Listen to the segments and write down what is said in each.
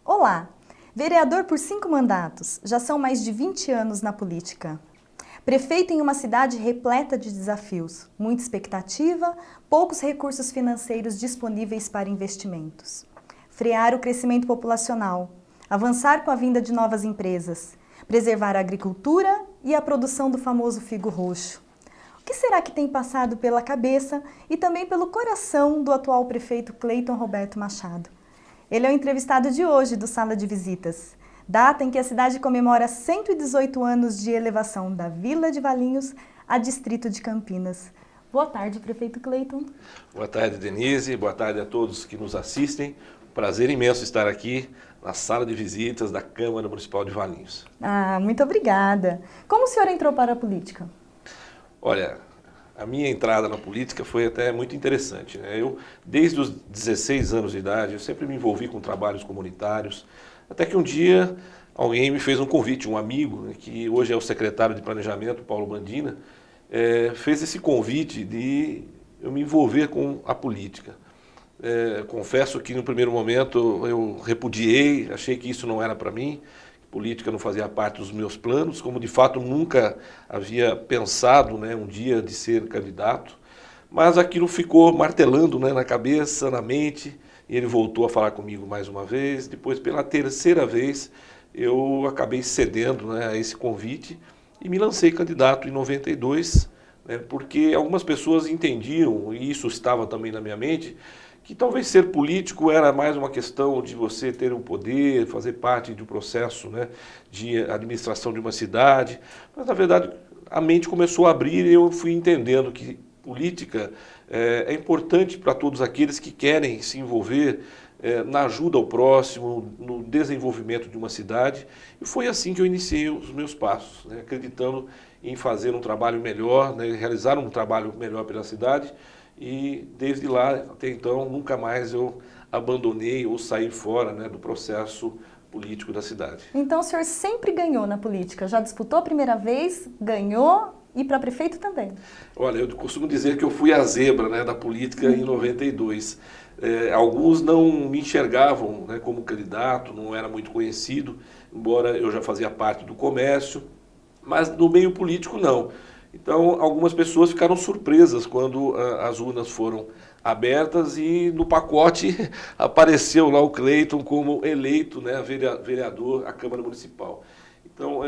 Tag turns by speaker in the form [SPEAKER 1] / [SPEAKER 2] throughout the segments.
[SPEAKER 1] Olá! Vereador por 5 mandatos, já são mais de 20 anos na política. Prefeito em uma cidade repleta de desafios, muita expectativa, poucos recursos financeiros disponíveis para investimentos. Frear o crescimento populacional, avançar com a vinda de novas empresas, preservar a agricultura e a produção do famoso figo roxo. O que será que tem passado pela cabeça e também pelo coração do atual prefeito Cleiton Roberto Machado? Ele é o entrevistado de hoje do Sala de Visitas, data em que a cidade comemora 118 anos de elevação da Vila de Valinhos a Distrito de Campinas. Boa tarde, prefeito Cleiton.
[SPEAKER 2] Boa tarde, Denise. Boa tarde a todos que nos assistem. Prazer imenso estar aqui na Sala de Visitas da Câmara Municipal de Valinhos.
[SPEAKER 1] Muito obrigada. Como o senhor entrou para a política?
[SPEAKER 2] Olha, a minha entrada na política foi até muito interessante, né? Eu, desde os 16 anos de idade, eu sempre me envolvi com trabalhos comunitários, até que um dia alguém me fez um convite, um amigo, né, que hoje é o secretário de Planejamento, Paulo Bandina, fez esse convite de eu me envolver com a política. Confesso que no primeiro momento eu repudiei, achei que isso não era para mim, política não fazia parte dos meus planos, como de fato nunca havia pensado, né, um dia de ser candidato, mas aquilo ficou martelando, né, na cabeça, na mente, e ele voltou a falar comigo mais uma vez. Depois, pela terceira vez, eu acabei cedendo, né, a esse convite e me lancei candidato em 92, né, porque algumas pessoas entendiam, e isso estava também na minha mente, que talvez ser político era mais uma questão de você ter um poder, fazer parte de um processo, né, de administração de uma cidade, mas na verdade a mente começou a abrir e eu fui entendendo que política é importante para todos aqueles que querem se envolver na ajuda ao próximo, no desenvolvimento de uma cidade, e foi assim que eu iniciei os meus passos, né, acreditando em fazer um trabalho melhor, né, realizar um trabalho melhor pela cidade. E desde lá, até então, nunca mais eu abandonei ou saí fora, né, do processo político da cidade.
[SPEAKER 1] Então o senhor sempre ganhou na política? Já disputou a primeira vez, ganhou e para prefeito também? Olha,
[SPEAKER 2] eu costumo dizer que eu fui a zebra, né, da política em 92. Alguns não me enxergavam, né, como candidato, não era muito conhecido, embora eu já fazia parte do comércio, mas no meio político não. Então, algumas pessoas ficaram surpresas quando as urnas foram abertas e no pacote apareceu lá o Cleiton como eleito, né, vereador à Câmara Municipal. Então,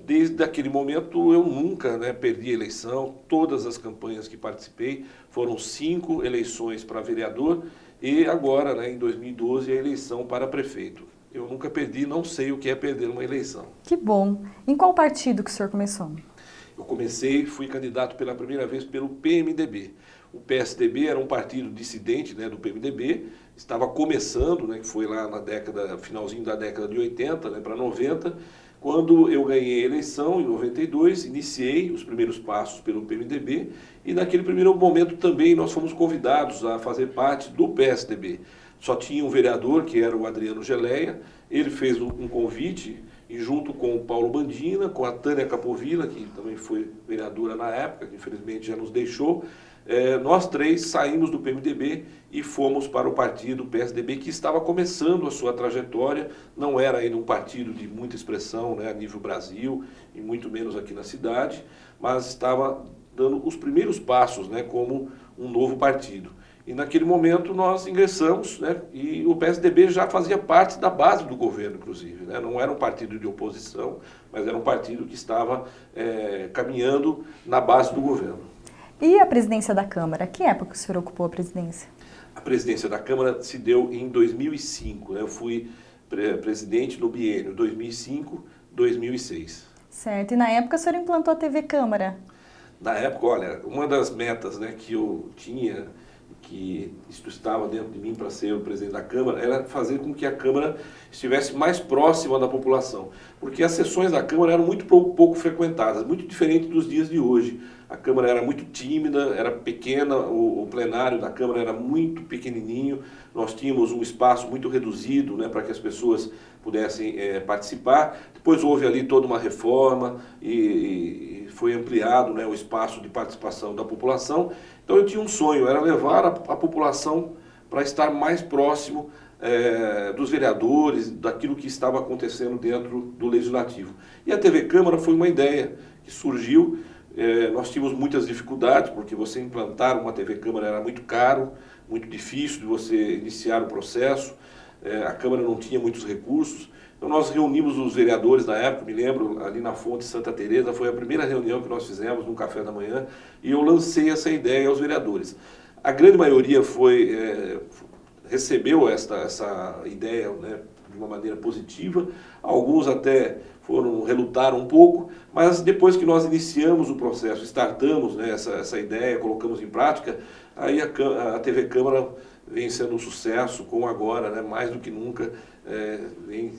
[SPEAKER 2] desde aquele momento eu nunca, né, perdi a eleição. Todas as campanhas que participei foram 5 eleições para vereador e agora, né, em 2012, a eleição para prefeito. Eu nunca perdi, não sei o que é perder uma eleição.
[SPEAKER 1] Que bom! Em qual partido que o senhor começou?
[SPEAKER 2] Eu fui candidato pela primeira vez pelo PMDB. O PSDB era um partido dissidente, né, do PMDB, estava começando, né, que foi lá na finalzinho da década de 80, né, para 90, quando eu ganhei a eleição, em 92, iniciei os primeiros passos pelo PMDB e naquele primeiro momento também nós fomos convidados a fazer parte do PSDB. Só tinha um vereador, que era o Adriano Geleia, ele fez um convite, e junto com o Paulo Bandina, com a Tânia Capovilla, que também foi vereadora na época, que infelizmente já nos deixou, nós 3 saímos do PMDB e fomos para o partido PSDB, que estava começando a sua trajetória, não era ainda um partido de muita expressão, né, a nível Brasil, e muito menos aqui na cidade, mas estava dando os primeiros passos, né, como um novo partido. E naquele momento nós ingressamos, né, e o PSDB já fazia parte da base do governo, inclusive, né, não era um partido de oposição, mas era um partido que estava caminhando na base do governo.
[SPEAKER 1] E a presidência da Câmara? Que época o senhor ocupou a presidência?
[SPEAKER 2] A presidência da Câmara se deu em 2005, né, eu fui presidente no biênio 2005-2006.
[SPEAKER 1] Certo, e na época o senhor implantou a TV Câmara?
[SPEAKER 2] Na época, olha, uma das metas, né, que eu tinha, que isso estava dentro de mim para ser o presidente da Câmara, era fazer com que a Câmara estivesse mais próxima da população. Porque as sessões da Câmara eram muito pouco frequentadas, muito diferente dos dias de hoje. a Câmara era muito tímida, era pequena, o plenário da Câmara era muito pequenininho, nós tínhamos um espaço muito reduzido, né, para que as pessoas pudessem participar. Depois houve ali toda uma reforma e foi ampliado, né, o espaço de participação da população. Então eu tinha um sonho, era levar a população para estar mais próximo dos vereadores, daquilo que estava acontecendo dentro do Legislativo. E a TV Câmara foi uma ideia que surgiu. Nós tínhamos muitas dificuldades, porque você implantar uma TV Câmara era muito caro, muito difícil de você iniciar o processo, a Câmara não tinha muitos recursos. Então nós reunimos os vereadores na época, me lembro, ali na Fonte Santa Teresa, foi a primeira reunião que nós fizemos num café da manhã, e eu lancei essa ideia aos vereadores. A grande maioria recebeu essa ideia, né, de uma maneira positiva, alguns até relutaram um pouco, mas depois que nós iniciamos o processo, startamos, né, essa ideia, colocamos em prática, aí a TV Câmara vem sendo um sucesso, com agora, né, mais do que nunca, vem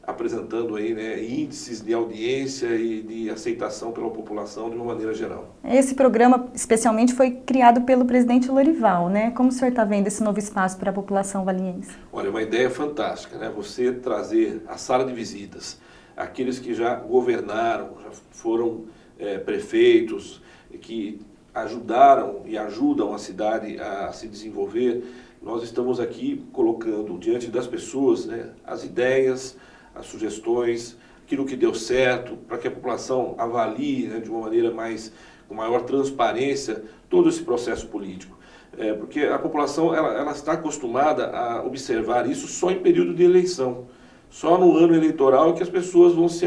[SPEAKER 2] apresentando aí, né, índices de audiência e de aceitação pela população de uma maneira geral.
[SPEAKER 1] Esse programa, especialmente, foi criado pelo presidente Lorival, né? Como o senhor está vendo esse novo espaço para a população valiense?
[SPEAKER 2] Olha, uma ideia fantástica, né? Você trazer a sala de visitas, aqueles que já governaram, já foram prefeitos, que ajudaram e ajudam a cidade a se desenvolver. Nós estamos aqui colocando diante das pessoas, né, as ideias, as sugestões, aquilo que deu certo, para que a população avalie, né, de uma maneira com maior transparência todo esse processo político. Porque a população ela está acostumada a observar isso só em período de eleição. Só no ano eleitoral que as pessoas vão se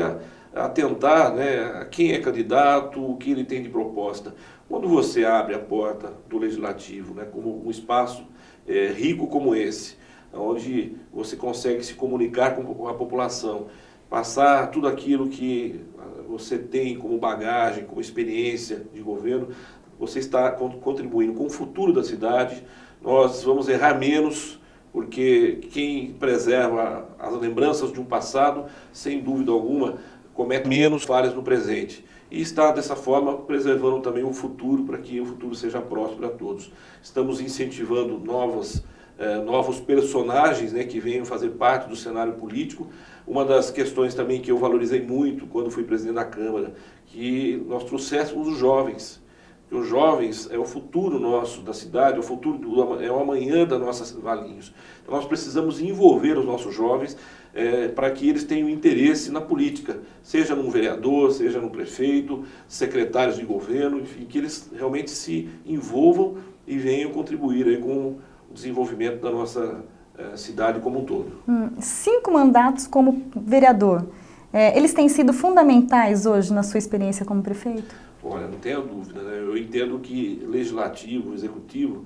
[SPEAKER 2] atentar, né, a quem é candidato, o que ele tem de proposta. Quando você abre a porta do Legislativo, né, como um espaço rico como esse, onde você consegue se comunicar com a população, passar tudo aquilo que você tem como bagagem, como experiência de governo, você está contribuindo com o futuro da cidade. Nós vamos errar menos, porque quem preserva as lembranças de um passado, sem dúvida alguma, comete menos falhas no presente. E está, dessa forma, preservando também o futuro, para que o futuro seja próspero a todos. Estamos incentivando novos personagens, né, que venham fazer parte do cenário político. Uma das questões também que eu valorizei muito quando fui presidente da Câmara, que nós trouxéssemos os jovens. Os jovens é o futuro nosso da cidade, é o amanhã da nossa Valinhos. Então nós precisamos envolver os nossos jovens para que eles tenham interesse na política, seja num vereador, seja num prefeito, secretários de governo, enfim, que eles realmente se envolvam e venham contribuir aí com o desenvolvimento da nossa cidade como um todo.
[SPEAKER 1] 5 mandatos como vereador, eles têm sido fundamentais hoje na sua experiência como prefeito?
[SPEAKER 2] Olha, não tenha dúvida, né? Eu entendo que legislativo, executivo,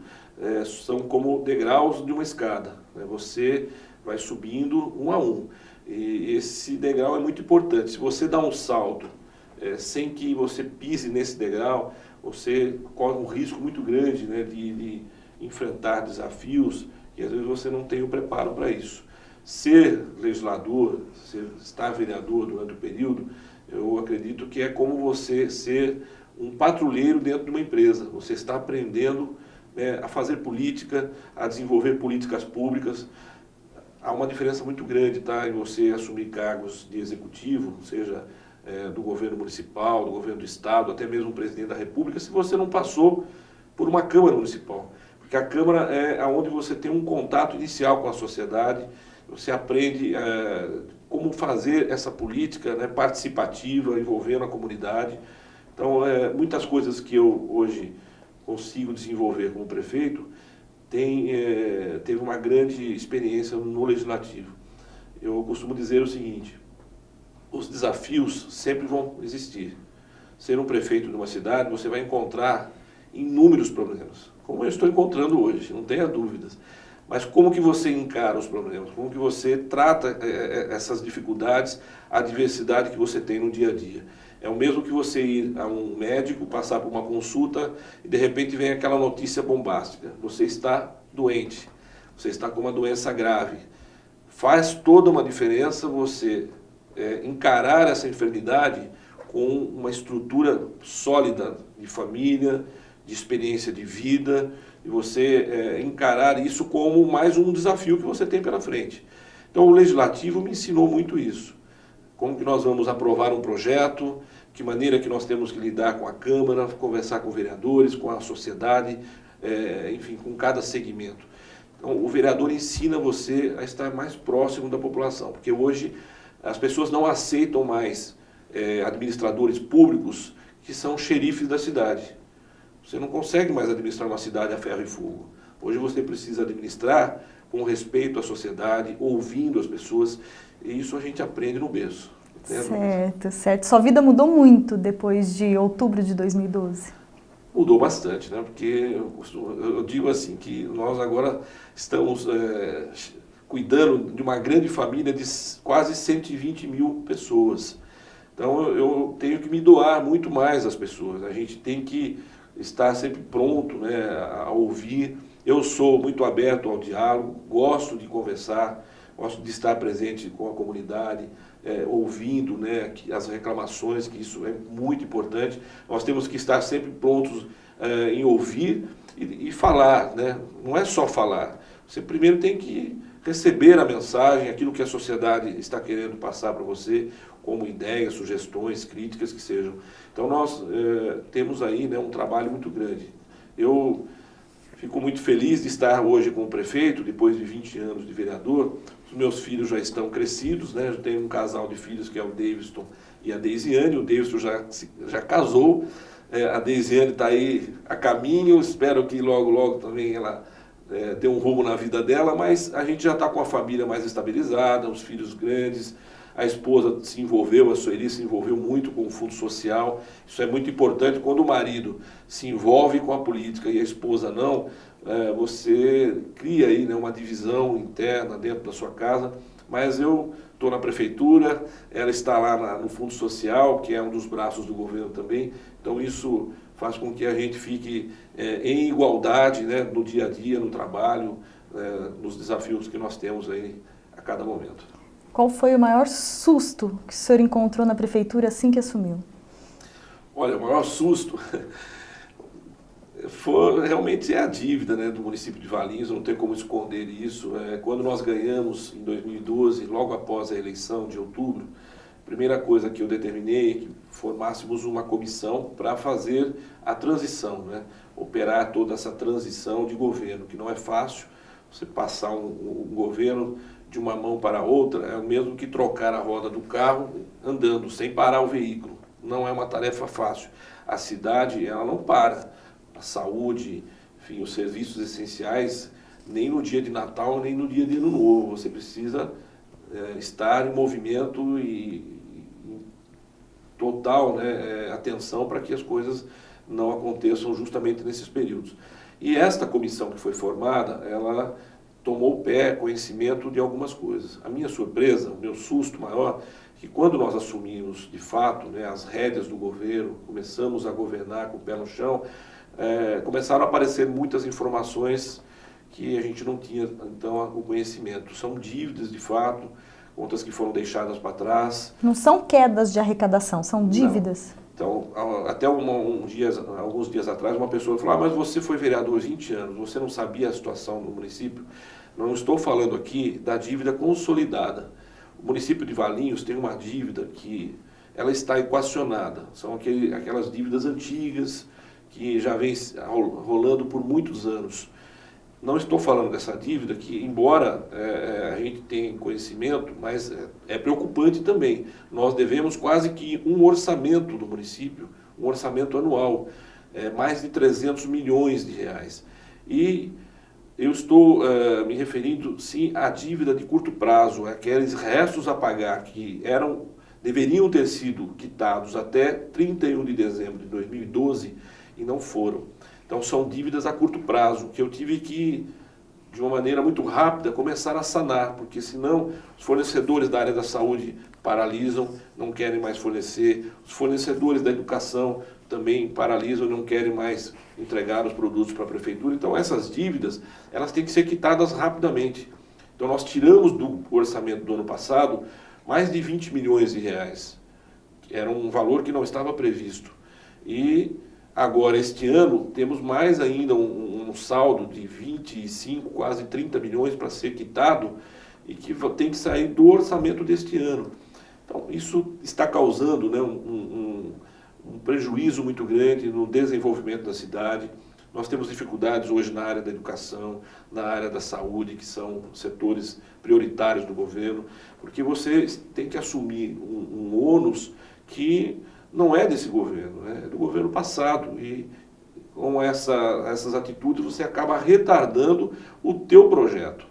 [SPEAKER 2] são como degraus de uma escada, né? Você vai subindo um a um. E esse degrau é muito importante. Se você dá um salto sem que você pise nesse degrau, você corre um risco muito grande, né, de enfrentar desafios e às vezes você não tem o preparo para isso. Ser legislador, estar vereador durante o período, eu acredito que é como você ser um patrulheiro dentro de uma empresa. Você está aprendendo a fazer política, a desenvolver políticas públicas. Há uma diferença muito grande, tá, em você assumir cargos de executivo, seja do governo municipal, do governo do estado, até mesmo o presidente da República, se você não passou por uma Câmara Municipal. Porque a Câmara é onde você tem um contato inicial com a sociedade, você aprende como fazer essa política, né, participativa, envolvendo a comunidade. Então, muitas coisas que eu hoje consigo desenvolver como prefeito teve uma grande experiência no Legislativo. Eu costumo dizer o seguinte: os desafios sempre vão existir. Ser um prefeito de uma cidade, você vai encontrar inúmeros problemas, como eu estou encontrando hoje, não tenha dúvidas. Mas como que você encara os problemas? Como que você trata essas dificuldades, a diversidade que você tem no dia a dia? É o mesmo que você ir a um médico, passar por uma consulta e de repente vem aquela notícia bombástica. Você está doente, você está com uma doença grave. Faz toda uma diferença você encarar essa enfermidade com uma estrutura sólida de família, de experiência de vida, e você encarar isso como mais um desafio que você tem pela frente. Então o Legislativo me ensinou muito isso. Como que nós vamos aprovar um projeto, que maneira que nós temos que lidar com a Câmara, conversar com vereadores, com a sociedade, enfim, com cada segmento. Então o vereador ensina você a estar mais próximo da população, porque hoje as pessoas não aceitam mais administradores públicos que são xerifes da cidade. Você não consegue mais administrar uma cidade a ferro e fogo. Hoje você precisa administrar com respeito à sociedade, ouvindo as pessoas, e isso a gente aprende no berço.
[SPEAKER 1] Certo, certo. Sua vida mudou muito depois de outubro de 2012?
[SPEAKER 2] Mudou bastante, né? Porque eu digo assim, que nós agora estamos cuidando de uma grande família de quase 120 mil pessoas. Então eu tenho que me doar muito mais às pessoas. A gente tem que estar sempre pronto, né, a ouvir. Eu sou muito aberto ao diálogo, gosto de conversar, gosto de estar presente com a comunidade, ouvindo, né, as reclamações, que isso é muito importante. Nós temos que estar sempre prontos em ouvir e falar, né? Não é só falar. Você primeiro tem que receber a mensagem, aquilo que a sociedade está querendo passar para você, como ideias, sugestões, críticas que sejam. Então nós temos aí, né, um trabalho muito grande. Eu fico muito feliz de estar hoje com o prefeito, depois de 20 anos de vereador. Os meus filhos já estão crescidos, né? Eu tenho um casal de filhos que é o Davidson e a Deisiane. O Davidson já casou, a Deisiane está aí a caminho, espero que logo, logo também ela dê um rumo na vida dela, mas a gente já está com a família mais estabilizada, os filhos grandes. A esposa se envolveu, a Sueli se envolveu muito com o Fundo Social. Isso é muito importante. Quando o marido se envolve com a política e a esposa não, você cria aí, né, uma divisão interna dentro da sua casa. Mas eu estou na prefeitura, ela está lá no Fundo Social, que é um dos braços do governo também. Então isso faz com que a gente fique em igualdade, né, no dia a dia, no trabalho, nos desafios que nós temos aí a cada momento.
[SPEAKER 1] Qual foi o maior susto que o senhor encontrou na prefeitura assim que assumiu?
[SPEAKER 2] Olha, o maior susto foi realmente a dívida, né, do município de Valinhos, não tem como esconder isso. Quando nós ganhamos em 2012, logo após a eleição de outubro, a primeira coisa que eu determinei é que formássemos uma comissão para fazer a transição, né, operar toda essa transição de governo, que não é fácil. Você passar um governo de uma mão para a outra é o mesmo que trocar a roda do carro andando, sem parar o veículo. Não é uma tarefa fácil. A cidade, ela não para. A saúde, enfim, os serviços essenciais, nem no dia de Natal, nem no dia de Ano Novo. Você precisa estar em movimento e total, né, atenção para que as coisas não aconteçam justamente nesses períodos. E esta comissão que foi formada, ela tomou conhecimento de algumas coisas. A minha surpresa, o meu susto maior, que quando nós assumimos de fato, né, as rédeas do governo, começamos a governar com o pé no chão, começaram a aparecer muitas informações que a gente não tinha então o conhecimento. São dívidas de fato, contas que foram deixadas para trás.
[SPEAKER 1] Não são quedas de arrecadação, são dívidas.
[SPEAKER 2] Não. Então, até alguns dias atrás, uma pessoa falou: mas você foi vereador há 20 anos, você não sabia a situação do município? Não estou falando aqui da dívida consolidada. O município de Valinhos tem uma dívida que ela está equacionada. São aquelas dívidas antigas que já vem rolando por muitos anos. Não estou falando dessa dívida que, embora a gente tenha conhecimento, mas é preocupante também. Nós devemos quase que um orçamento do município, um orçamento anual, mais de 300 milhões de reais. E eu estou me referindo, sim, à dívida de curto prazo, aqueles restos a pagar que deveriam ter sido quitados até 31 de dezembro de 2012 e não foram. Então são dívidas a curto prazo, que eu tive que, de uma maneira muito rápida, começar a sanar, porque senão os fornecedores da área da saúde paralisam, não querem mais fornecer, os fornecedores da educação também paralisam, não querem mais entregar os produtos para a prefeitura. Então essas dívidas, elas têm que ser quitadas rapidamente. Então nós tiramos do orçamento do ano passado mais de 20 milhões de reais. Era um valor que não estava previsto. E agora, este ano, temos mais ainda um saldo de 25, quase 30 milhões para ser quitado e que tem que sair do orçamento deste ano. Então, isso está causando, né, um prejuízo muito grande no desenvolvimento da cidade. Nós temos dificuldades hoje na área da educação, na área da saúde, que são setores prioritários do governo, porque você tem que assumir um ônus que não é desse governo, é do governo passado. E com essas atitudes você acaba retardando o teu projeto.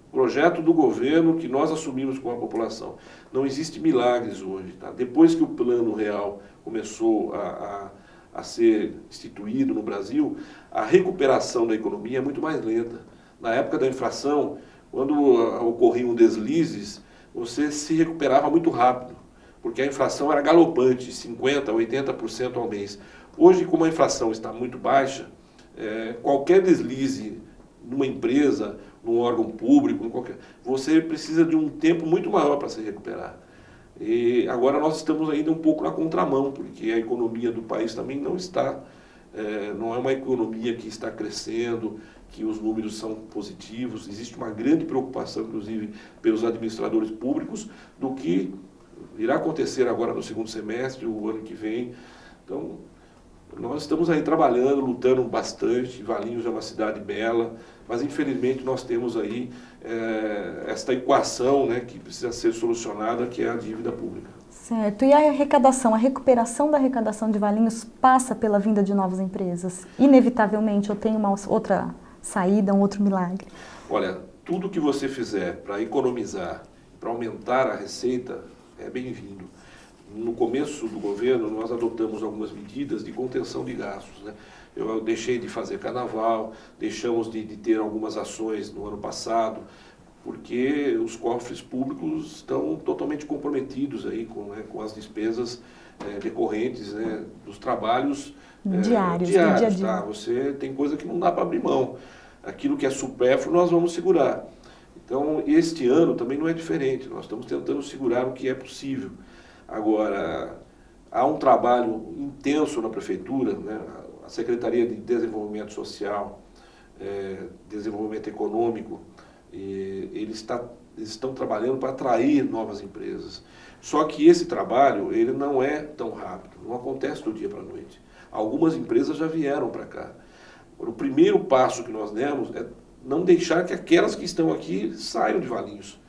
[SPEAKER 2] O projeto do governo que nós assumimos com a população. Não existe milagres hoje. Tá? Depois que o Plano Real começou a ser instituído no Brasil, a recuperação da economia é muito mais lenta. Na época da inflação, quando ocorriam deslizes, você se recuperava muito rápido, porque a inflação era galopante, 50%, 80% ao mês. Hoje, como a inflação está muito baixa, qualquer deslize numa empresa, num órgão público, você precisa de um tempo muito maior para se recuperar. E agora nós estamos ainda um pouco na contramão, porque a economia do país também não está, não é uma economia que está crescendo, que os números são positivos. Existe uma grande preocupação, inclusive, pelos administradores públicos, do que irá acontecer agora no segundo semestre, o ano que vem. Então, nós estamos aí trabalhando, lutando bastante. Valinhos é uma cidade bela, mas infelizmente nós temos aí esta equação, né, que precisa ser solucionada, que é a dívida pública.
[SPEAKER 1] Certo. E a arrecadação, a recuperação da arrecadação de Valinhos passa pela vinda de novas empresas? Inevitavelmente, ou tem uma outra saída, um outro milagre?
[SPEAKER 2] Olha, tudo que você fizer para economizar, para aumentar a receita, é bem-vindo. No começo do governo, nós adotamos algumas medidas de contenção de gastos, né? Eu deixei de fazer carnaval, deixamos de ter algumas ações no ano passado, porque os cofres públicos estão totalmente comprometidos aí com as despesas decorrentes, né, dos trabalhos
[SPEAKER 1] diários, do dia a dia.
[SPEAKER 2] Tá? Você tem coisa que não dá para abrir mão. Aquilo que é supérfluo nós vamos segurar. Então, este ano também não é diferente. Nós estamos tentando segurar o que é possível. Agora, há um trabalho intenso na Prefeitura, né? A Secretaria de Desenvolvimento Social, Desenvolvimento Econômico, eles estão trabalhando para atrair novas empresas. Só que esse trabalho, ele não é tão rápido, não acontece do dia para a noite. Algumas empresas já vieram para cá. O primeiro passo que nós demos é não deixar que aquelas que estão aqui saiam de Valinhos.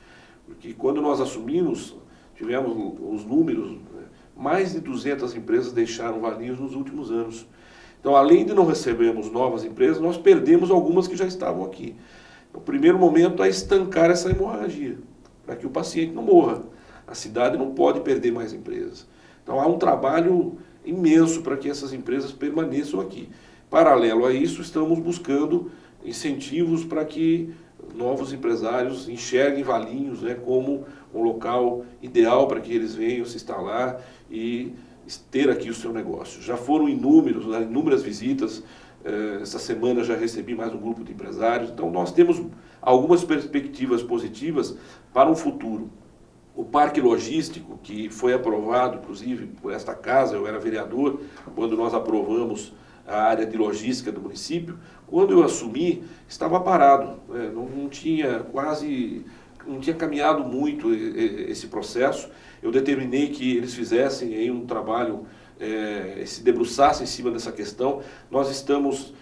[SPEAKER 2] Porque quando nós assumimos, tivemos os números, né, mais de 200 empresas deixaram Valinhos nos últimos anos. Então, além de não recebermos novas empresas, nós perdemos algumas que já estavam aqui. O primeiro momento é estancar essa hemorragia, para que o paciente não morra. A cidade não pode perder mais empresas. Então, há um trabalho imenso para que essas empresas permaneçam aqui. Paralelo a isso, estamos buscando incentivos para que novos empresários enxerguem Valinhos, né, como um local ideal para que eles venham se instalar e ter aqui o seu negócio. Já foram inúmeras visitas, essa semana já recebi mais um grupo de empresários, então nós temos algumas perspectivas positivas para um futuro. O parque logístico, que foi aprovado, inclusive, por esta casa, eu era vereador, quando nós aprovamos a área de logística do município, quando eu assumi, estava parado, né? Não tinha caminhado muito esse processo. Eu determinei que eles fizessem aí um trabalho, se debruçassem em cima dessa questão. Nós estamos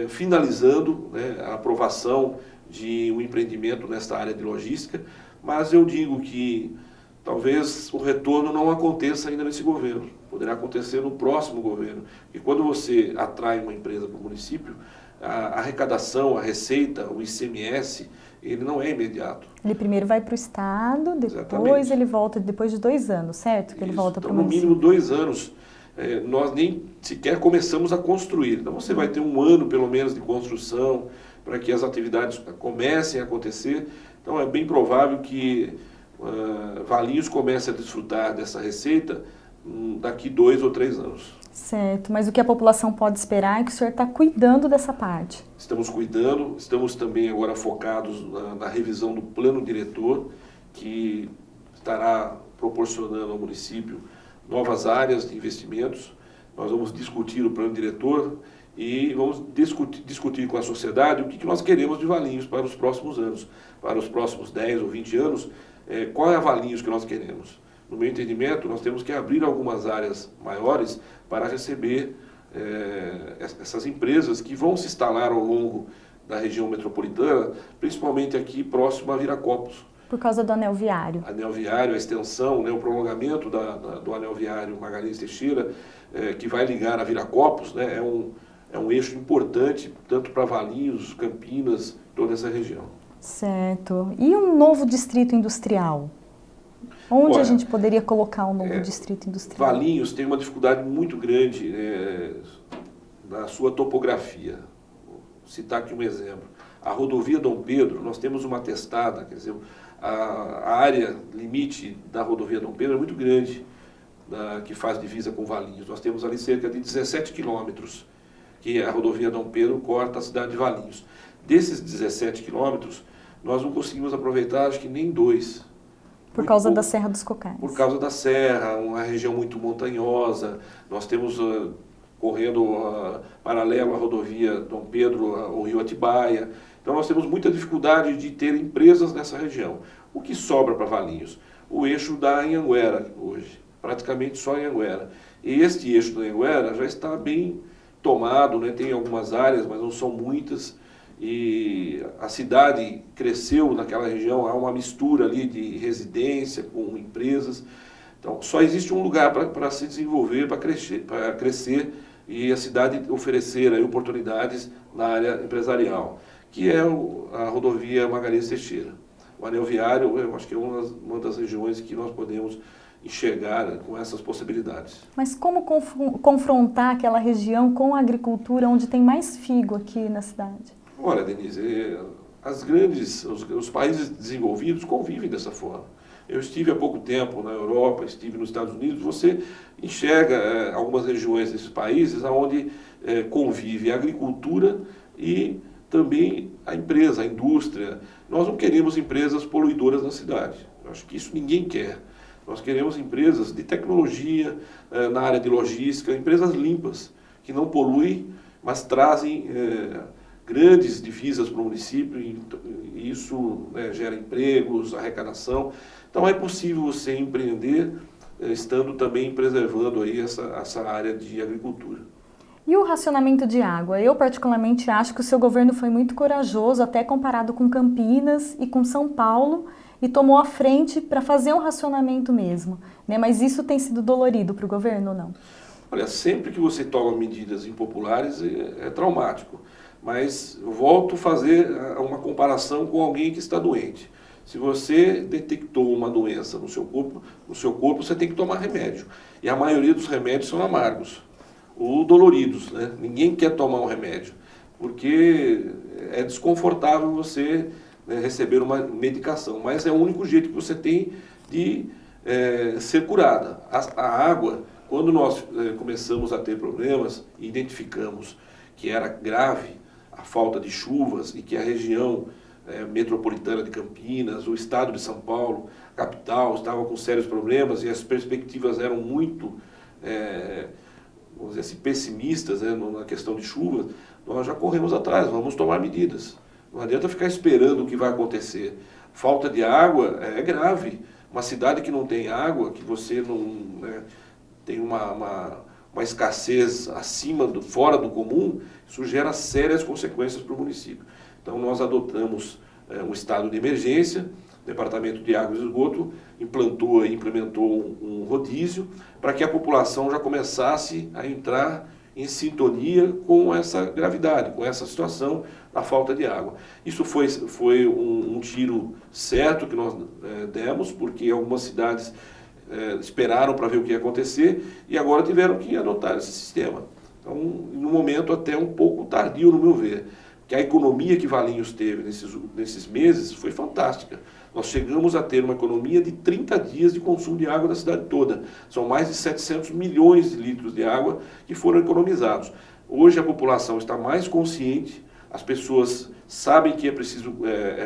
[SPEAKER 2] finalizando, né, a aprovação de um empreendimento nesta área de logística, mas eu digo que talvez o retorno não aconteça ainda nesse governo, poderá acontecer no próximo governo. E quando você atrai uma empresa para o município, a arrecadação, a receita, o ICMS, ele não é imediato.
[SPEAKER 1] Ele primeiro vai para o Estado, depois Exatamente. Ele volta depois de 2 anos, certo? Que ele volta para o município.
[SPEAKER 2] No mínimo 2 anos. Nós nem sequer começamos a construir. Então você vai ter 1 ano, pelo menos, de construção para que as atividades comecem a acontecer. Então é bem provável que Valinhos comece a desfrutar dessa receita daqui 2 ou 3 anos.
[SPEAKER 1] Certo, mas o que a população pode esperar é que o senhor está cuidando dessa parte.
[SPEAKER 2] Estamos cuidando, estamos também agora focados na revisão do plano diretor, que estará proporcionando ao município novas áreas de investimentos. Nós vamos discutir o plano diretor e vamos discutir com a sociedade o que nós queremos de Valinhos para os próximos anos, para os próximos 10 ou 20 anos, qual é a Valinhos que nós queremos. No meu entendimento, nós temos que abrir algumas áreas maiores para receber essas empresas que vão se instalar ao longo da região metropolitana, principalmente aqui próximo a Viracopos.
[SPEAKER 1] Por causa do anel viário.
[SPEAKER 2] Anel viário, a extensão, né, o prolongamento do anel viário Magalhães Teixeira, que vai ligar a Viracopos, né, é um eixo importante, tanto para Valinhos, Campinas, toda essa região.
[SPEAKER 1] Certo. E um novo distrito industrial? Onde a gente poderia colocar um novo distrito industrial?
[SPEAKER 2] Valinhos tem uma dificuldade muito grande na sua topografia. Vou citar aqui um exemplo. A rodovia Dom Pedro, nós temos uma testada, quer dizer, a área limite da rodovia Dom Pedro é muito grande, que faz divisa com Valinhos. Nós temos ali cerca de 17 quilômetros que a rodovia Dom Pedro corta a cidade de Valinhos. Desses 17 quilômetros, nós não conseguimos aproveitar, acho que nem 2.
[SPEAKER 1] Por causa da Serra dos Cocais.
[SPEAKER 2] Por causa da serra, uma região muito montanhosa. Nós temos correndo paralelo à rodovia Dom Pedro, o rio Atibaia. Então nós temos muita dificuldade de ter empresas nessa região. O que sobra para Valinhos? O eixo da Anhanguera hoje, praticamente só Anhanguera. E este eixo da Anhanguera já está bem tomado, né? Tem algumas áreas, mas não são muitas. E a cidade cresceu naquela região, há uma mistura ali de residência com empresas. Então, só existe um lugar para se desenvolver, para crescer e a cidade oferecer aí oportunidades na área empresarial, que é a rodovia Magalhães Teixeira. O anel viário, eu acho que é uma das regiões que nós podemos enxergar com essas possibilidades.
[SPEAKER 1] Mas como confrontar aquela região com a agricultura onde tem mais figo aqui na cidade?
[SPEAKER 2] Olha, Denise, os países desenvolvidos convivem dessa forma. Eu estive há pouco tempo na Europa, estive nos Estados Unidos, você enxerga algumas regiões desses países onde convive a agricultura e também a empresa, a indústria. Nós não queremos empresas poluidoras na cidade. Eu acho que isso ninguém quer. Nós queremos empresas de tecnologia, na área de logística, empresas limpas, que não poluem, mas trazem grandes divisas para o município, e isso gera empregos, arrecadação. Então é possível você empreender estando também preservando aí essa área de agricultura.
[SPEAKER 1] E o racionamento de água? Eu particularmente acho que o seu governo foi muito corajoso, até comparado com Campinas e com São Paulo, e tomou a frente para fazer um racionamento mesmo, né? Mas isso tem sido dolorido para o governo ou não?
[SPEAKER 2] Olha, sempre que você toma medidas impopulares é traumático. Mas eu volto a fazer uma comparação com alguém que está doente. Se você detectou uma doença no seu corpo você tem que tomar remédio. E a maioria dos remédios são amargos, ou doloridos, né? Ninguém quer tomar um remédio, porque é desconfortável você receber uma medicação. Mas é o único jeito que você tem de ser curada. A água, quando nós começamos a ter problemas e identificamos que era grave a falta de chuvas e que a região metropolitana de Campinas, o estado de São Paulo, a capital, estava com sérios problemas e as perspectivas eram muito, vamos dizer assim, pessimistas, né, na questão de chuvas, nós já corremos atrás, vamos tomar medidas. Não adianta ficar esperando o que vai acontecer. Falta de água é grave. Uma cidade que não tem água, que você não tem uma escassez fora do comum, isso gera sérias consequências para o município. Então nós adotamos um estado de emergência, o Departamento de Água e Esgoto implementou um rodízio para que a população já começasse a entrar em sintonia com essa gravidade, com essa situação da falta de água. Isso foi um tiro certo que nós demos, porque algumas cidades esperaram para ver o que ia acontecer e agora tiveram que adotar esse sistema. Então, no momento até um pouco tardio, no meu ver, que a economia que Valinhos teve nesses meses foi fantástica. Nós chegamos a ter uma economia de 30 dias de consumo de água da cidade toda. São mais de 700 milhões de litros de água que foram economizados. Hoje a população está mais consciente, as pessoas sabem que é preciso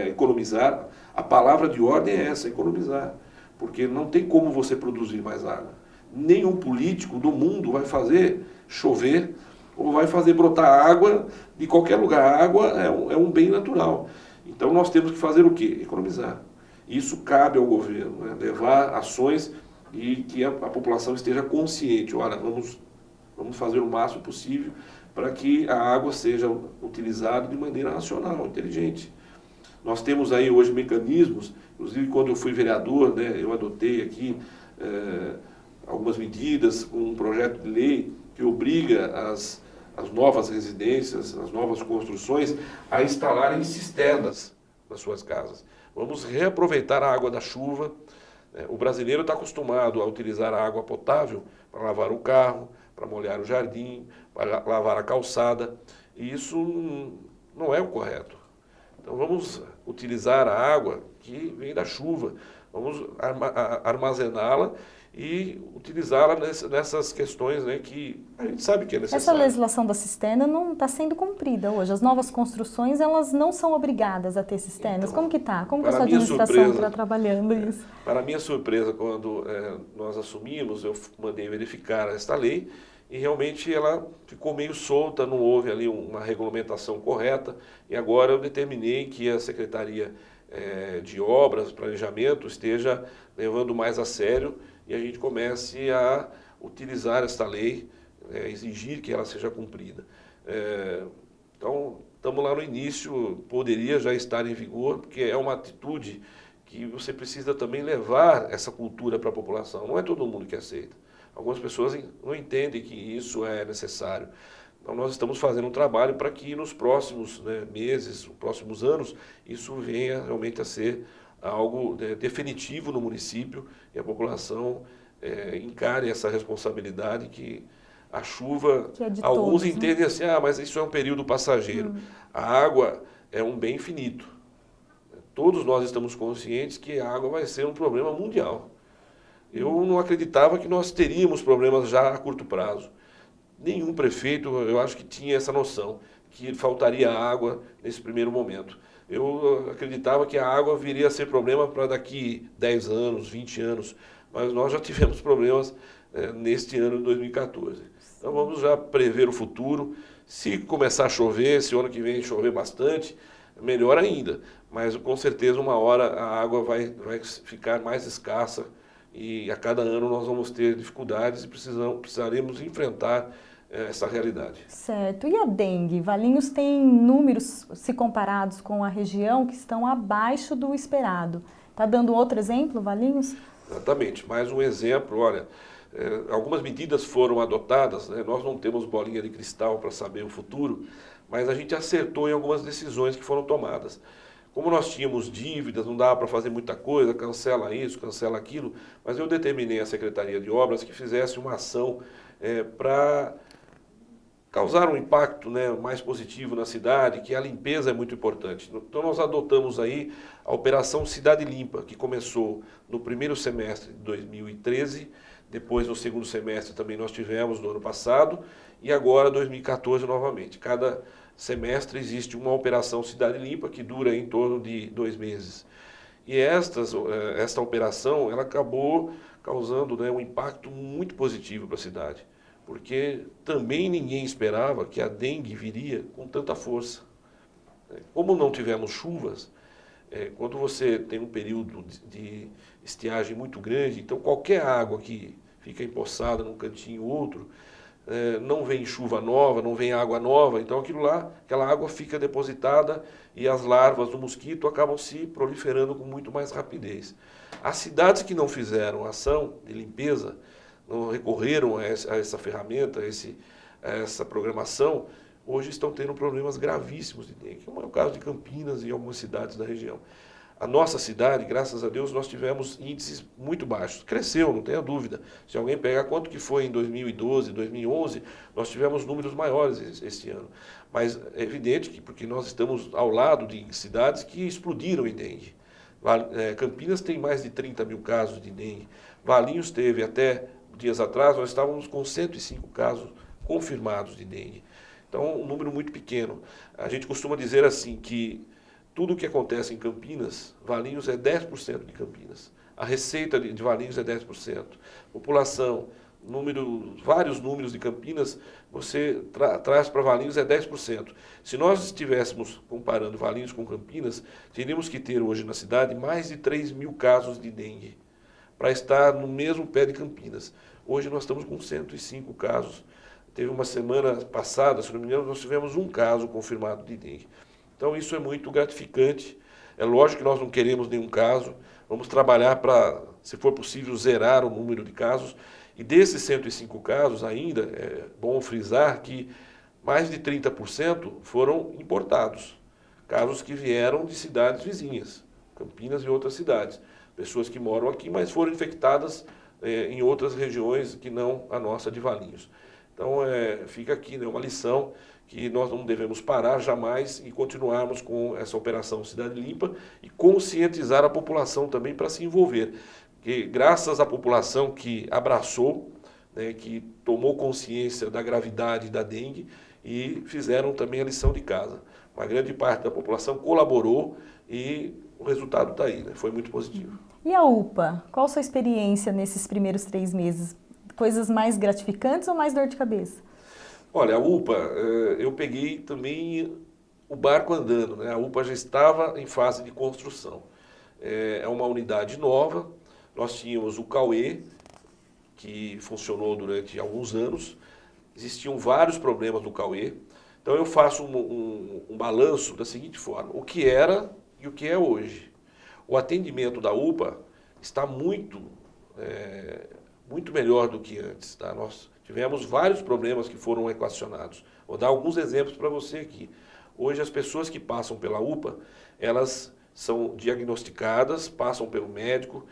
[SPEAKER 2] economizar. A palavra de ordem é essa, economizar. Porque não tem como você produzir mais água. nenhum político do mundo vai fazer chover ou vai fazer brotar água de qualquer lugar. A água é um bem natural. Então nós temos que fazer o quê? Economizar. Isso cabe ao governo, né? Levar ações e que a população esteja consciente. Olha, vamos fazer o máximo possível para que a água seja utilizada de maneira racional, inteligente. Nós temos aí hoje mecanismos, inclusive quando eu fui vereador, né, eu adotei aqui algumas medidas, um projeto de lei que obriga as novas residências, as novas construções a instalarem cisternas nas suas casas. Vamos reaproveitar a água da chuva. O brasileiro está acostumado a utilizar a água potável para lavar o carro, para molhar o jardim, para lavar a calçada, e isso não é o correto. Então vamos utilizar a água que vem da chuva, vamos armazená-la e utilizá-la nessas questões, né, que a gente sabe que é necessário.
[SPEAKER 1] Essa legislação da cisterna não está sendo cumprida hoje. As novas construções, elas não são obrigadas a ter cisternas. Então, como que está? Como que a sua administração está trabalhando isso?
[SPEAKER 2] Para minha surpresa, quando nós assumimos, eu mandei verificar esta lei e realmente ela ficou meio solta, não houve ali uma regulamentação correta, e agora eu determinei que a Secretaria de Obras, Planejamento, esteja levando mais a sério e a gente comece a utilizar esta lei, exigir que ela seja cumprida. Então, estamos lá no início, poderia já estar em vigor, porque é uma atitude que você precisa também levar essa cultura para a população. Não é todo mundo que aceita. Algumas pessoas não entendem que isso é necessário. Então, nós estamos fazendo um trabalho para que nos próximos meses, nos próximos anos, isso venha realmente a ser algo definitivo no município e a população encare essa responsabilidade que a chuva,
[SPEAKER 1] que é de
[SPEAKER 2] alguns
[SPEAKER 1] todos,
[SPEAKER 2] entendem assim, mas isso é um período passageiro. A água é um bem finito. Todos nós estamos conscientes que a água vai ser um problema mundial. Eu não acreditava que nós teríamos problemas já a curto prazo. Nenhum prefeito, eu acho que tinha essa noção, que faltaria água nesse primeiro momento. Eu acreditava que a água viria a ser problema para daqui 10 anos, 20 anos, mas nós já tivemos problemas neste ano de 2014. Então vamos já prever o futuro. Se começar a chover, se o ano que vem chover bastante, melhor ainda. Mas com certeza uma hora a água vai ficar mais escassa e a cada ano nós vamos ter dificuldades e precisaremos enfrentar essa realidade.
[SPEAKER 1] Certo. E a dengue? Valinhos tem números, se comparados com a região, que estão abaixo do esperado. Está dando outro exemplo, Valinhos?
[SPEAKER 2] Exatamente. Mais um exemplo, olha, algumas medidas foram adotadas, né? Nós não temos bolinha de cristal para saber o futuro, mas a gente acertou em algumas decisões que foram tomadas. Como nós tínhamos dívidas, não dava para fazer muita coisa, cancela isso, cancela aquilo, mas eu determinei à Secretaria de Obras que fizesse uma ação para causar um impacto mais positivo na cidade, que a limpeza é muito importante. Então nós adotamos aí a Operação Cidade Limpa, que começou no primeiro semestre de 2013, depois no segundo semestre também nós tivemos no ano passado, e agora 2014 novamente. Cada semestre existe uma Operação Cidade Limpa que dura em torno de 2 meses. E esta operação ela acabou causando um impacto muito positivo para a cidade, porque também ninguém esperava que a dengue viria com tanta força. Como não tivemos chuvas, quando você tem um período de estiagem muito grande, então qualquer água que fica empoçada num cantinho ou outro, não vem chuva nova, não vem água nova, então aquela água fica depositada e as larvas do mosquito acabam se proliferando com muito mais rapidez. As cidades que não fizeram ação de limpeza, não recorreram a essa ferramenta, a essa programação, hoje estão tendo problemas gravíssimos de dengue, como é o caso de Campinas e algumas cidades da região. A nossa cidade, graças a Deus, nós tivemos índices muito baixos. Cresceu, não tenha dúvida. Se alguém pegar quanto que foi em 2012, 2011, nós tivemos números maiores este ano. Mas é evidente que, porque nós estamos ao lado de cidades que explodiram em dengue. Campinas tem mais de 30 mil casos de dengue. Valinhos teve até dias atrás, nós estávamos com 105 casos confirmados de dengue. Então, um número muito pequeno. A gente costuma dizer assim que tudo o que acontece em Campinas, Valinhos é 10% de Campinas. A receita de Valinhos é 10%. População, vários números de Campinas, você traz para Valinhos é 10%. Se nós estivéssemos comparando Valinhos com Campinas, teríamos que ter hoje na cidade mais de 3.000 casos de dengue, para estar no mesmo pé de Campinas. Hoje nós estamos com 105 casos. Teve uma semana passada, se não me engano, nós tivemos um caso confirmado de dengue. Então isso é muito gratificante. É lógico que nós não queremos nenhum caso. Vamos trabalhar para, se for possível, zerar o número de casos. E desses 105 casos ainda, é bom frisar que mais de 30% foram importados. Casos que vieram de cidades vizinhas, Campinas e outras cidades. Pessoas que moram aqui, mas foram infectadas em outras regiões que não a nossa de Valinhos. Então, fica aqui, né, uma lição que nós não devemos parar jamais e continuarmos com essa operação Cidade Limpa e conscientizar a população também para se envolver. Porque graças à população que abraçou, né, que tomou consciência da gravidade da dengue e fizeram também a lição de casa. Uma grande parte da população colaborou e o resultado está aí, né? Foi muito positivo.
[SPEAKER 1] E a UPA? Qual a sua experiência nesses primeiros 3 meses? Coisas mais gratificantes ou mais dor de cabeça?
[SPEAKER 2] Olha, a UPA, eu peguei também o barco andando, né? A UPA já estava em fase de construção. É uma unidade nova, nós tínhamos o Cauê, que funcionou durante alguns anos, existiam vários problemas no Cauê, então eu faço um balanço da seguinte forma, o que era e o que é hoje. O atendimento da UPA está muito melhor do que antes. Tá? Nós tivemos vários problemas que foram equacionados. Vou dar alguns exemplos para você aqui. Hoje as pessoas que passam pela UPA, elas são diagnosticadas, passam pelo médico,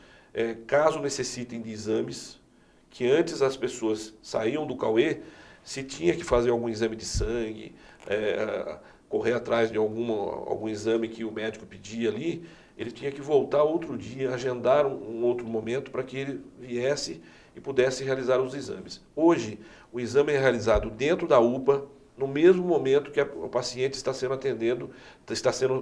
[SPEAKER 2] caso necessitem de exames, que antes as pessoas saíam do Cauê, se tinha que fazer algum exame de sangue, correr atrás de algum exame que o médico pedia ali, ele tinha que voltar outro dia, agendar um outro momento para que ele viesse e pudesse realizar os exames. Hoje, o exame é realizado dentro da UPA, no mesmo momento que o paciente está sendo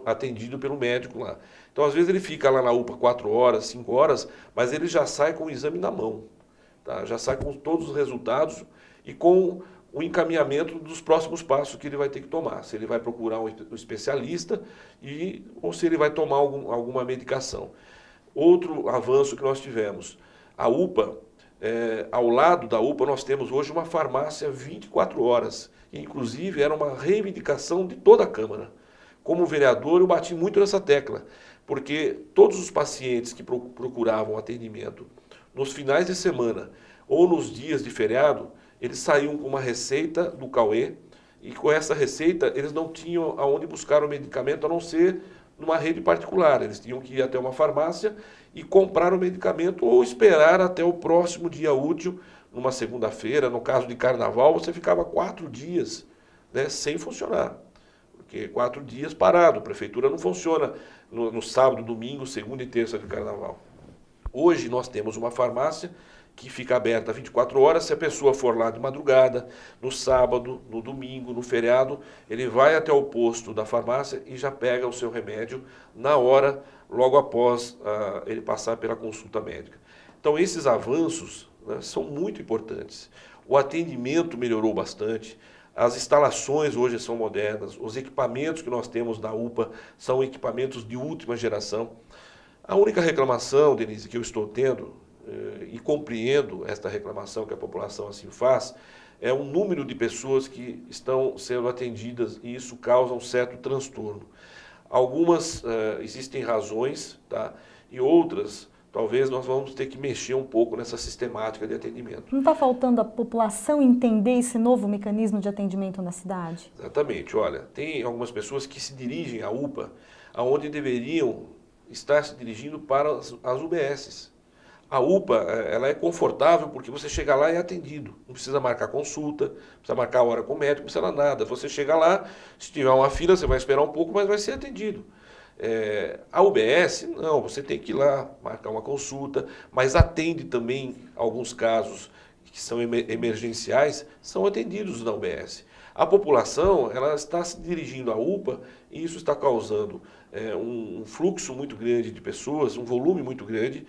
[SPEAKER 2] atendido pelo médico lá. Então, às vezes, ele fica lá na UPA 4 horas, 5 horas, mas ele já sai com o exame na mão. Tá? Já sai com todos os resultados e com o encaminhamento dos próximos passos que ele vai ter que tomar. Se ele vai procurar um especialista ou se ele vai tomar alguma medicação. Outro avanço que nós tivemos, a UPA, ao lado da UPA nós temos hoje uma farmácia 24 horas. Inclusive era uma reivindicação de toda a Câmara. Como vereador eu bati muito nessa tecla, porque todos os pacientes que procuravam atendimento nos finais de semana ou nos dias de feriado, eles saíam com uma receita do Cauê e com essa receita eles não tinham aonde buscar o medicamento a não ser numa rede particular. Eles tinham que ir até uma farmácia e comprar o medicamento ou esperar até o próximo dia útil, numa segunda-feira. No caso de carnaval, você ficava 4 dias, né, sem funcionar. Porque 4 dias parado, a prefeitura não funciona no sábado, domingo, segunda e terça de carnaval. Hoje nós temos uma farmácia que fica aberta 24 horas, se a pessoa for lá de madrugada, no sábado, no domingo, no feriado, ele vai até o posto da farmácia e já pega o seu remédio na hora, logo após ele passar pela consulta médica. Então esses avanços, né, são muito importantes. O atendimento melhorou bastante, as instalações hoje são modernas, os equipamentos que nós temos na UPA são equipamentos de última geração. A única reclamação, Denise, que eu estou tendo, e compreendo esta reclamação que a população assim faz, é o número de pessoas que estão sendo atendidas e isso causa um certo transtorno. Algumas existem razões, tá? E outras, talvez nós vamos ter que mexer um pouco nessa sistemática de atendimento.
[SPEAKER 1] Não está faltando a população entender esse novo mecanismo de atendimento na cidade?
[SPEAKER 2] Exatamente. Olha, tem algumas pessoas que se dirigem à UPA, aonde deveriam estar se dirigindo para as UBSs. A UPA, ela é confortável porque você chega lá e é atendido. Não precisa marcar consulta, não precisa marcar hora com o médico, não precisa nada. Você chega lá, se tiver uma fila, você vai esperar um pouco, mas vai ser atendido. A UBS, não, você tem que ir lá, marcar uma consulta, mas atende também alguns casos que são emergenciais, são atendidos na UBS. A população, ela está se dirigindo à UPA e isso está causando um fluxo muito grande de pessoas, um volume muito grande.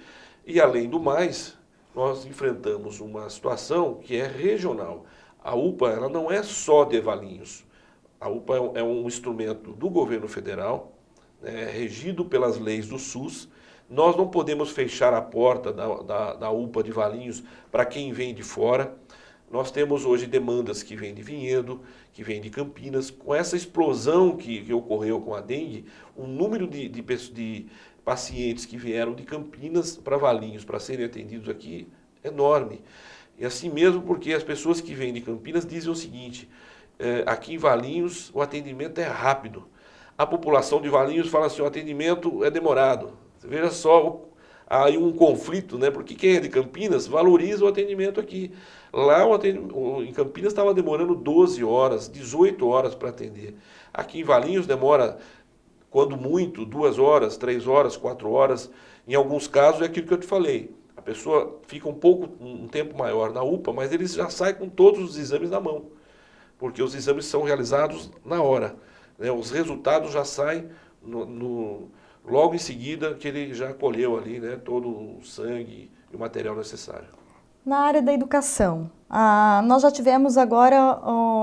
[SPEAKER 2] E, além do mais, nós enfrentamos uma situação que é regional. A UPA ela não é só de Valinhos. A UPA é um instrumento do governo federal, regido pelas leis do SUS. Nós não podemos fechar a porta da UPA de Valinhos para quem vem de fora. Nós temos hoje demandas que vêm de Vinhedo, que vêm de Campinas. Com essa explosão que ocorreu com a dengue, o número de pacientes que vieram de Campinas para Valinhos para serem atendidos aqui é enorme. E assim mesmo porque as pessoas que vêm de Campinas dizem o seguinte, aqui em Valinhos o atendimento é rápido. A população de Valinhos fala assim, o atendimento é demorado. Você veja só, há aí um conflito, né? Porque quem é de Campinas valoriza o atendimento aqui. Lá em Campinas estava demorando 12 horas, 18 horas para atender. Aqui em Valinhos demora, quando muito, 2 horas, 3 horas, 4 horas. Em alguns casos é aquilo que eu te falei. A pessoa fica um tempo maior na UPA, mas eles já saem com todos os exames na mão. Porque os exames são realizados na hora, né? Os resultados já saem logo em seguida que ele já colheu ali, né, todo o sangue e o material necessário.
[SPEAKER 1] Na área da educação, nós já tivemos agora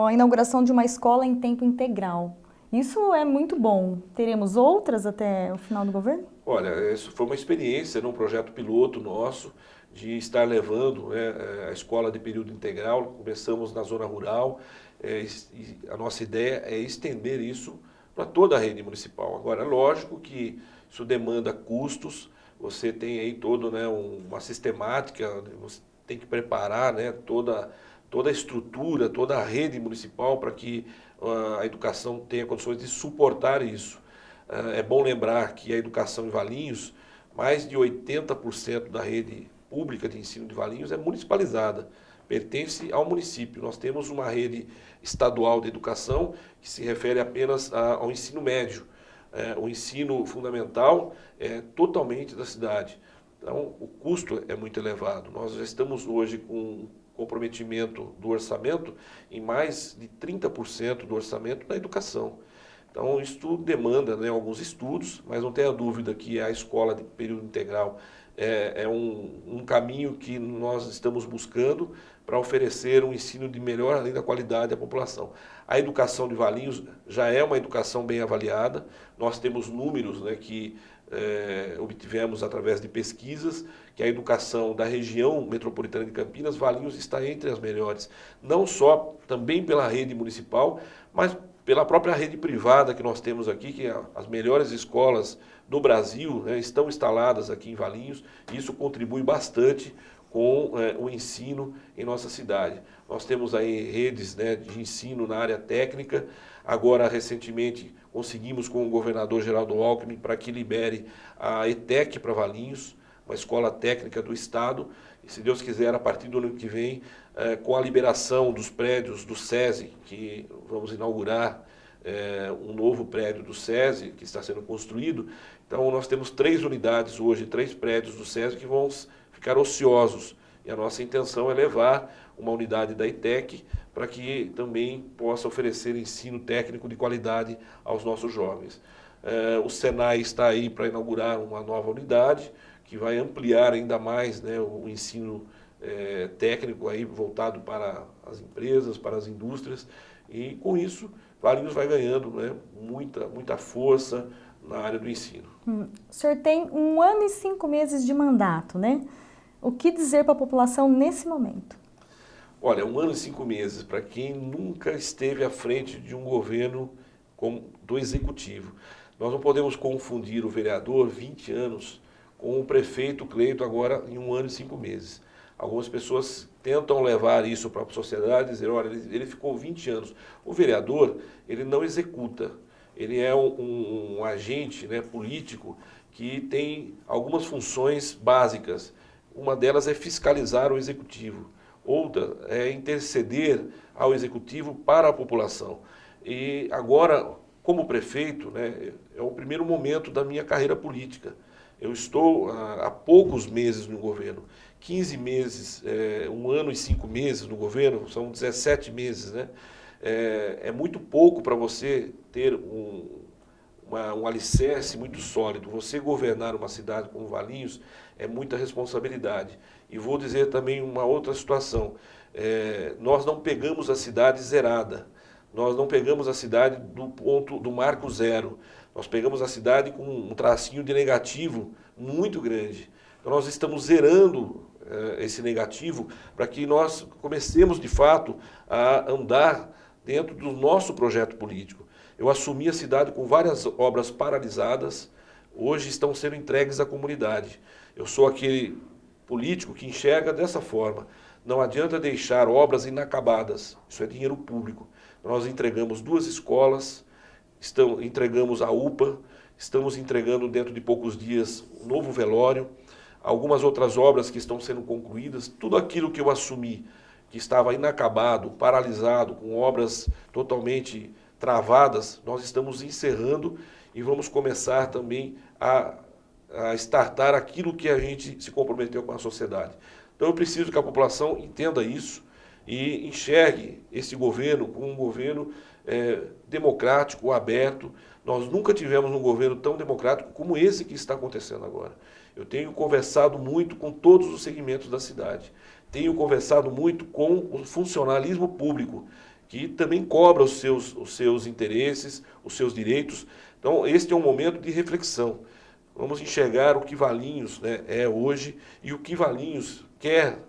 [SPEAKER 1] a inauguração de uma escola em tempo integral. Isso é muito bom. Teremos outras até o final do governo?
[SPEAKER 2] Olha, isso foi uma experiência, um projeto piloto nosso, de estar levando, né, a escola de período integral. Começamos na zona rural, e a nossa ideia é estender isso para toda a rede municipal. Agora, é lógico que isso demanda custos, você tem aí toda, né, uma sistemática, você tem que preparar, né, toda a estrutura, toda a rede municipal para que a educação tenha condições de suportar isso. É bom lembrar que a educação em Valinhos, mais de 80% da rede pública de ensino de Valinhos é municipalizada, pertence ao município. Nós temos uma rede estadual de educação que se refere apenas ao ensino médio. O ensino fundamental é totalmente da cidade. Então, o custo é muito elevado. Nós já estamos hoje com comprometimento do orçamento em mais de 30% do orçamento na educação. Então, isso tudo demanda, né, alguns estudos, mas não tenha dúvida que a escola de período integral é um caminho que nós estamos buscando para oferecer um ensino de melhor, além da qualidade à população. A educação de Valinhos já é uma educação bem avaliada, nós temos números, né, que obtivemos através de pesquisas, que a educação da região metropolitana de Campinas, Valinhos está entre as melhores, não só também pela rede municipal, mas pela própria rede privada que nós temos aqui, que as melhores escolas do Brasil, né, estão instaladas aqui em Valinhos, e isso contribui bastante com o ensino em nossa cidade. Nós temos aí redes, né, de ensino na área técnica. Agora, recentemente, conseguimos com o governador Geraldo Alckmin para que libere a ETEC para Valinhos, uma escola técnica do Estado, e se Deus quiser, a partir do ano que vem, com a liberação dos prédios do SESI, que vamos inaugurar um novo prédio do SESI, que está sendo construído. Então, nós temos 3 unidades hoje, 3 prédios do SESI que vão ficar ociosos. E a nossa intenção é levar uma unidade da ETEC para que também possa oferecer ensino técnico de qualidade aos nossos jovens. O Senai está aí para inaugurar uma nova unidade, que vai ampliar ainda mais, né, o ensino técnico aí voltado para as empresas, para as indústrias, e com isso Valinhos vai ganhando, né, muita força na área do ensino.
[SPEAKER 1] O senhor tem 1 ano e 5 meses de mandato, né? O que dizer para a população nesse momento?
[SPEAKER 2] Olha, 1 ano e 5 meses para quem nunca esteve à frente de um governo do executivo. Nós não podemos confundir o vereador 20 anos com o prefeito Cleito agora em 1 ano e 5 meses. Algumas pessoas tentam levar isso para a sociedade e dizer, olha, ele ficou 20 anos. O vereador, ele não executa, ele é um agente, né, político que tem algumas funções básicas. Uma delas é fiscalizar o executivo, outra é interceder ao executivo para a população. E agora, como prefeito, né, é o primeiro momento da minha carreira política. Eu estou há poucos meses no governo, 15 meses, 1 ano e 5 meses no governo, são 17 meses, né? É muito pouco para você ter um alicerce muito sólido. Você governar uma cidade como Valinhos é muita responsabilidade. E vou dizer também uma outra situação. Nós não pegamos a cidade zerada. Nós não pegamos a cidade do ponto do marco zero. Nós pegamos a cidade com um tracinho de negativo muito grande. Então nós estamos zerando esse negativo para que nós comecemos de fato a andar dentro do nosso projeto político. Eu assumi a cidade com várias obras paralisadas, hoje estão sendo entregues à comunidade. Eu sou aquele político que enxerga dessa forma. Não adianta deixar obras inacabadas, isso é dinheiro público. Nós entregamos 2 escolas, entregamos a UPA, estamos entregando dentro de poucos dias um novo velório, algumas outras obras que estão sendo concluídas, tudo aquilo que eu assumi, que estava inacabado, paralisado, com obras totalmente travadas, nós estamos encerrando e vamos começar também a startar aquilo que a gente se comprometeu com a sociedade. Então eu preciso que a população entenda isso e enxergue esse governo como um governo democrático, aberto. Nós nunca tivemos um governo tão democrático como esse que está acontecendo agora. Eu tenho conversado muito com todos os segmentos da cidade. Tenho conversado muito com o funcionalismo público, que também cobra os seus interesses, os seus direitos. Então, este é um momento de reflexão. Vamos enxergar o que Valinhos, né, é hoje e o que Valinhos quer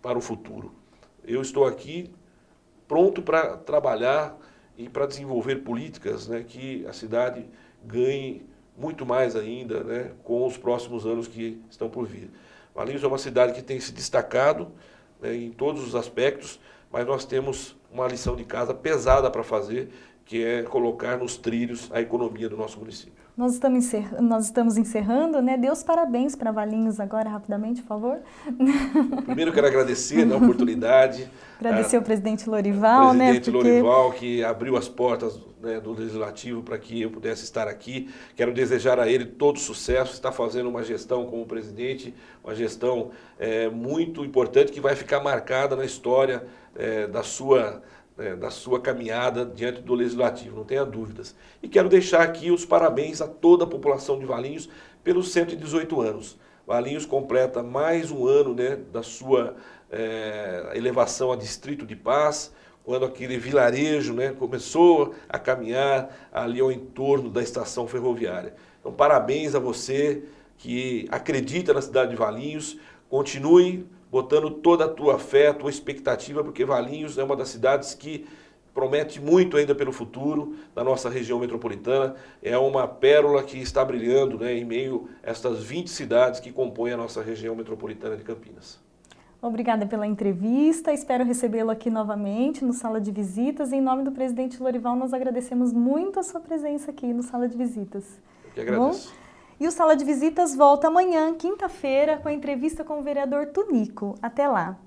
[SPEAKER 2] para o futuro. Eu estou aqui pronto para trabalhar e para desenvolver políticas, né, que a cidade ganhe muito mais ainda, né, com os próximos anos que estão por vir. Valinhos é uma cidade que tem se destacado, né, em todos os aspectos, mas nós temos uma lição de casa pesada para fazer, que é colocar nos trilhos a economia do nosso município.
[SPEAKER 1] Nós estamos encerrando, né? Dê os parabéns para Valinhos agora, rapidamente, por favor.
[SPEAKER 2] Primeiro eu quero agradecer, né, a oportunidade.
[SPEAKER 1] Agradecer ao presidente Lorival, né?
[SPEAKER 2] Presidente Lorival, que abriu as portas, né, do Legislativo para que eu pudesse estar aqui. Quero desejar a ele todo sucesso, está fazendo uma gestão como presidente, uma gestão muito importante que vai ficar marcada na história da sua caminhada diante do Legislativo, não tenha dúvidas. E quero deixar aqui os parabéns a toda a população de Valinhos pelos 118 anos. Valinhos completa mais um ano, né, da sua elevação a Distrito de Paz, quando aquele vilarejo, né, começou a caminhar ali ao entorno da estação ferroviária. Então, parabéns a você que acredita na cidade de Valinhos, continue botando toda a tua fé, a tua expectativa, porque Valinhos é uma das cidades que promete muito ainda pelo futuro da nossa região metropolitana. É uma pérola que está brilhando, né, em meio a estas 20 cidades que compõem a nossa região metropolitana de Campinas.
[SPEAKER 1] Obrigada pela entrevista, espero recebê-lo aqui novamente no Sala de Visitas. Em nome do presidente Lorival, nós agradecemos muito a sua presença aqui no Sala de Visitas.
[SPEAKER 2] Eu que agradeço.
[SPEAKER 1] Bom? E o Sala de Visitas volta amanhã, quinta-feira, com a entrevista com o vereador Tunico. Até lá!